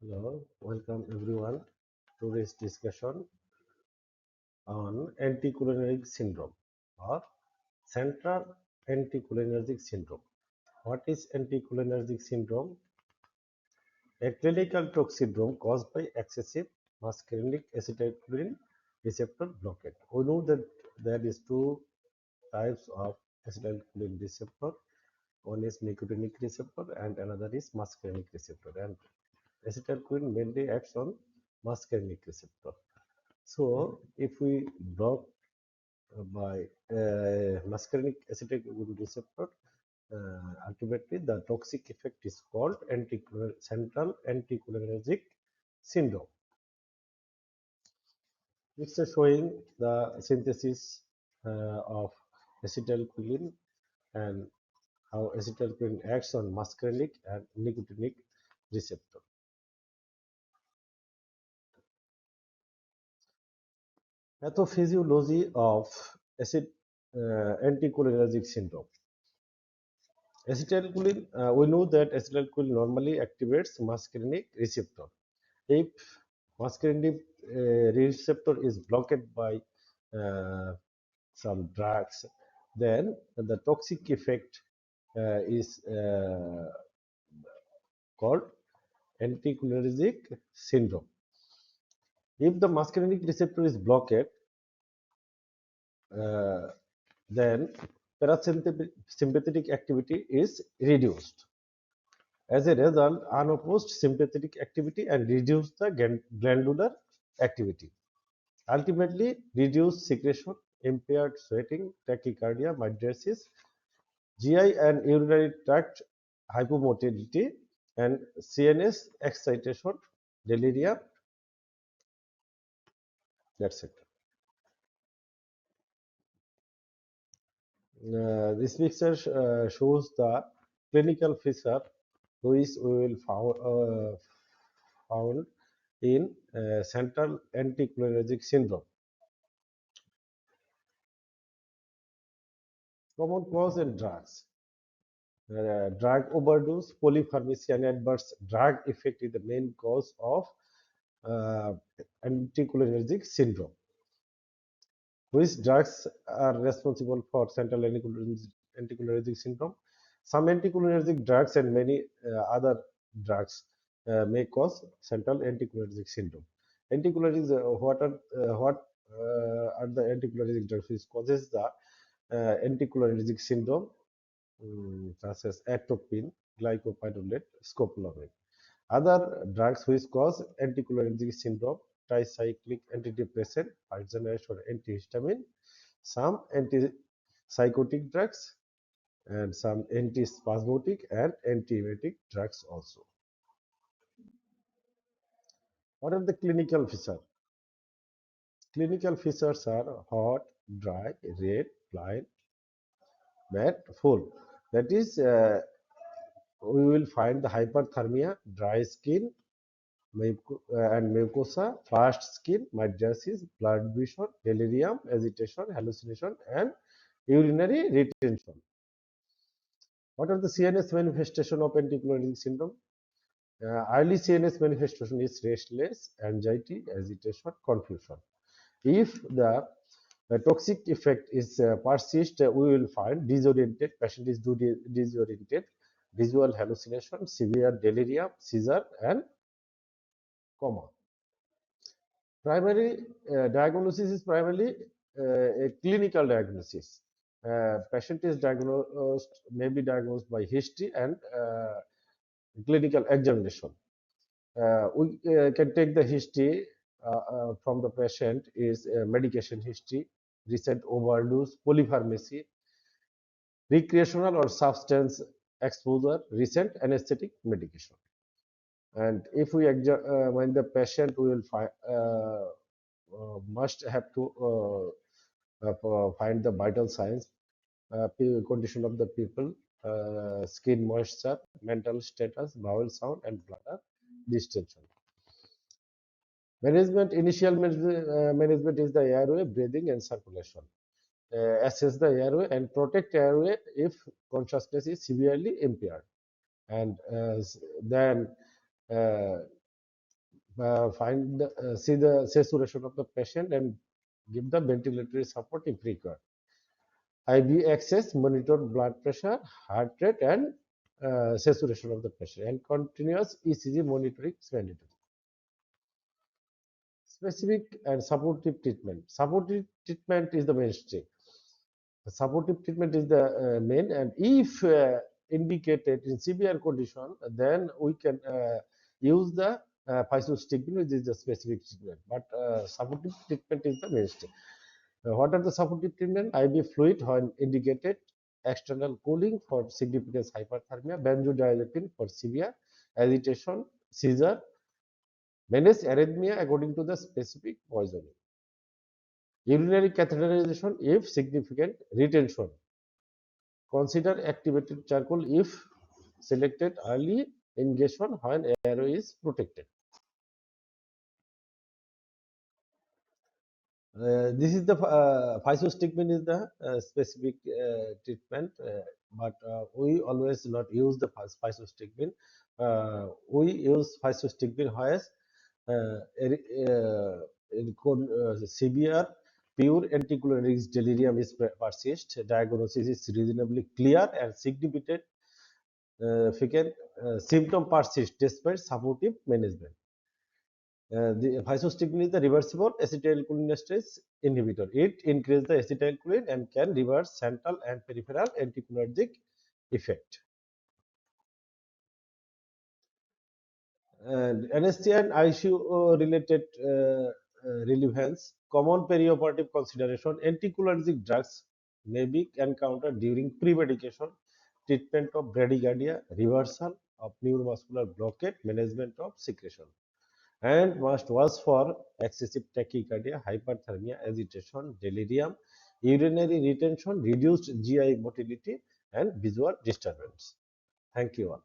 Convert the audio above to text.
Hello, welcome everyone to this discussion on anticholinergic syndrome or central anticholinergic syndrome. What is anticholinergic syndrome? A clinical tox syndrome caused by excessive muscarinic acetylcholine receptor blockade. We know that there is two types of acetylcholine receptor. One is nicotinic receptor and another is muscarinic receptor. And acetylcholine mainly acts on muscarinic receptor. So, if we block by muscarinic acetylcholine receptor, ultimately the toxic effect is called central anticholinergic syndrome. It's showing the synthesis of acetylcholine and how acetylcholine acts on muscarinic and nicotinic receptor. Pathophysiology of anticholinergic syndrome. Acetylcholine, we know that acetylcholine normally activates muscarinic receptor. If muscarinic receptor is blocked by some drugs, then the toxic effect is called anticholinergic syndrome. If the muscarinic receptor is blocked, uh, then parasympathetic activity is reduced. As a result, unopposed sympathetic activity and reduce the glandular activity. Ultimately, reduce secretion, impaired sweating, tachycardia, mydriasis, GI and urinary tract hypomotility, and CNS excitation, delirium. That's it. This picture shows the clinical feature which we will found in central anticholinergic syndrome. Common cause and drugs. Drug overdose, polypharmacy, and adverse drug effect is the main cause of uh, anticholinergic syndrome. Which drugs are responsible for central anticholinergic syndrome? Some anticholinergic drugs and many other drugs may cause central anticholinergic syndrome. Anticholinergic, what are the anticholinergic drugs which causes the anticholinergic syndrome, such as atropine, glycopyrrolate, scopolamine. Other drugs which cause anticholinergic syndrome, tricyclic antidepressant, first generation antihistamine, some antipsychotic drugs, and some antispasmodic and antiemetic drugs also. What are the clinical features? Clinical features are hot, dry, red, blind, matte, full. That is, we will find the hyperthermia, dry skin, and mucosa, fast skin, mydriasis, blood vision, delirium, agitation, hallucination, and urinary retention. What are the CNS manifestation of anticholinergic syndrome? Early CNS manifestation is restless, anxiety, agitation, confusion. If the toxic effect is persist, we will find disoriented, patient is disoriented, visual hallucination, severe delirium, seizure, and coma. Primary diagnosis is primarily a clinical diagnosis. Patient is diagnosed, may be diagnosed by history and clinical examination. We can take the history from the patient is medication history, recent overdose, polypharmacy, recreational or substance exposure, recent anesthetic medication. And if we examine the patient, we will must have to find the vital signs, condition of the people, skin moisture, mental status, bowel sound, and bladder distension. Management is the airway, breathing, and circulation. Assess the airway and protect airway if consciousness is severely impaired. And then see the saturation of the patient and give the ventilatory support if required. IV access, monitor blood pressure, heart rate, and saturation of the patient, and continuous ECG monitoring is mandatory. Specific and supportive treatment. Supportive treatment is the mainstay. The supportive treatment is the main, and if indicated in severe condition, then we can use the physostigmine, which is the specific treatment. But supportive treatment is the mainstay. What are the supportive treatment? IV fluid when indicated, external cooling for significant hyperthermia, benzodiazepine for severe agitation, seizure, manage arrhythmia according to the specific poisoning. Urinary catheterization if significant retention. Consider activated charcoal if selected early ingestion when airway is protected. This is the physostigmine is the specific treatment, but we always not use the physostigmine. We use physostigmine as severe pure anticholinergic delirium is persist. Diagnosis is reasonably clear and significant symptom persist despite supportive management. The physostigmine is the reversible acetylcholinesterase inhibitor. It increases the acetylcholine and can reverse central and peripheral anticholinergic effect. And anesthesia and ICU related relevance, common perioperative consideration, anticholinergic drugs may be encountered during pre-medication, treatment of bradycardia, reversal of neuromuscular blockade, management of secretion, and must watch for excessive tachycardia, hyperthermia, agitation, delirium, urinary retention, reduced GI motility, and visual disturbance. Thank you all.